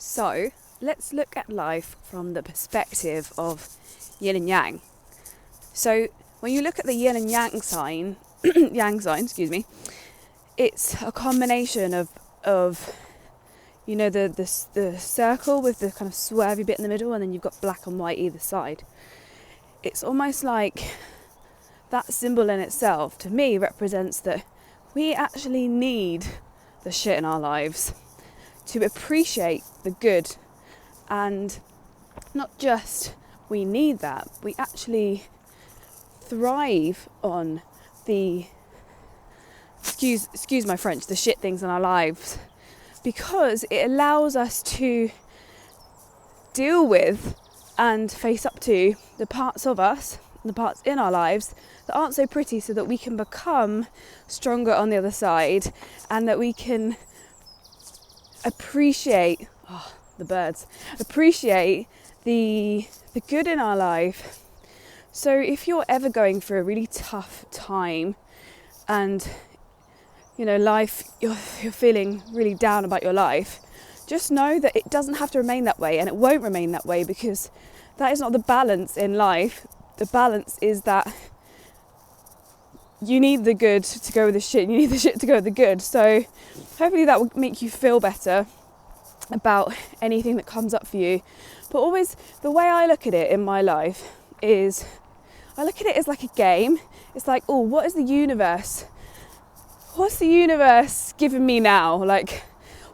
So let's look at life from the perspective of yin and yang. So when you look at the yin and yang sign, it's a combination of you know the circle with the kind of swervy bit in the middle, and then you've got black and white either side. It's almost like that symbol in itself, to me, represents that we actually need the shit in our lives to appreciate the good. And not just we need that, we actually thrive on the, excuse my French, the shit things in our lives, because it allows us to deal with and face up to the parts of us, the parts in our lives that aren't so pretty, so that we can become stronger on the other side, and that we can appreciate the good in our life. So if you're ever going through a really tough time and life, you're feeling really down about your life, just know that it doesn't have to remain that way, and it won't remain that way, because that is not the balance in life. The balance is that you need the good to go with the shit, and you need the shit to go with the good. So hopefully that will make you feel better about anything that comes up for you. But always, the way I look at it in my life is, I look at it as like a game. It's like, what's the universe giving me now? Like,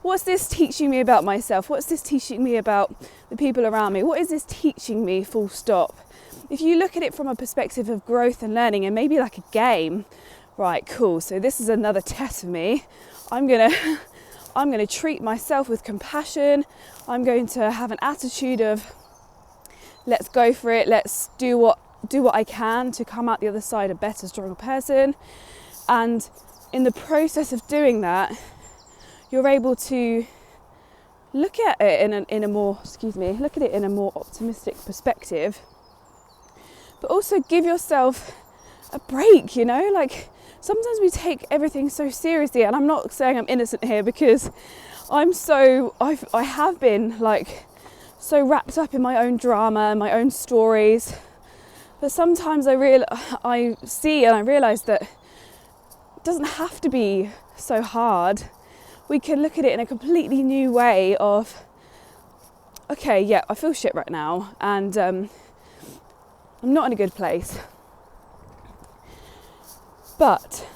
what's this teaching me about myself? What's this teaching me about the people around me? What is this teaching me, full stop? If you look at it from a perspective of growth and learning, and maybe like a game, right, cool, so this is another test for me. I'm gonna treat myself with compassion. I'm going to have an attitude of, let's go for it, let's do what I can to come out the other side a better, stronger person. And in the process of doing that, you're able to look at it in a more optimistic perspective, but also give yourself a break. Like, sometimes we take everything so seriously, and I'm not saying I'm innocent here, because I have been like so wrapped up in my own drama and my own stories. But sometimes I see and I realise that it doesn't have to be so hard. We can look at it in a completely new way of, okay, yeah, I feel shit right now, and I'm not in a good place. But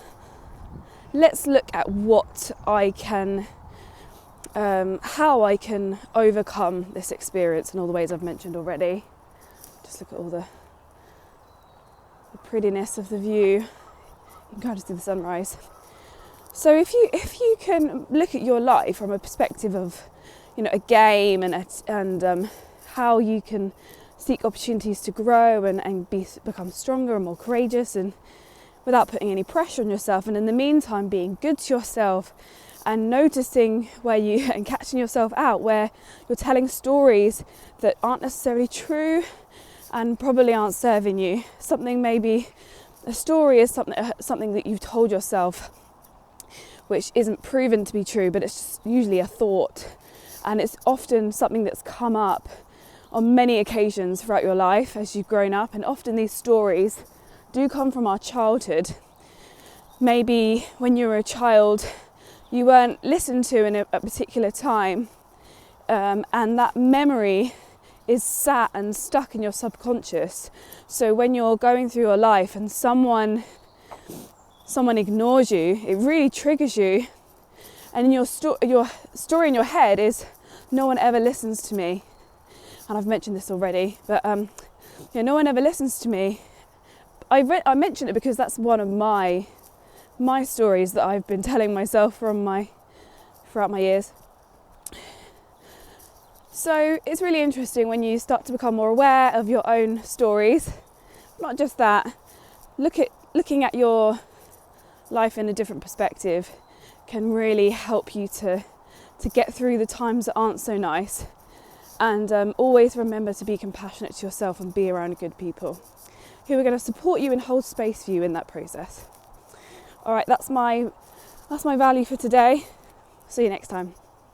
let's look at what I can, how I can overcome this experience in all the ways I've mentioned already. Just look at all the prettiness of the view. You can kind of see the sunrise. So if you can look at your life from a perspective of, a game, and how you can seek opportunities to grow and become stronger and more courageous, and without putting any pressure on yourself, and in the meantime being good to yourself and noticing and catching yourself out where you're telling stories that aren't necessarily true and probably aren't serving you. A story is something that you've told yourself which isn't proven to be true, but it's just usually a thought, and it's often something that's come up on many occasions throughout your life as you've grown up. And often these stories do come from our childhood. Maybe when you were a child, you weren't listened to in a particular time, and that memory is sat and stuck in your subconscious. So when you're going through your life and someone ignores you, it really triggers you. And in your story in your head is, no one ever listens to me. And I've mentioned this already, but no one ever listens to me. I mention it because that's one of my stories that I've been telling myself throughout my years. So it's really interesting when you start to become more aware of your own stories. Not just that, looking at your life in a different perspective can really help you to get through the times that aren't so nice. And always remember to be compassionate to yourself and be around good people who are going to support you and hold space for you in that process. All right, that's my value for today. See you next time.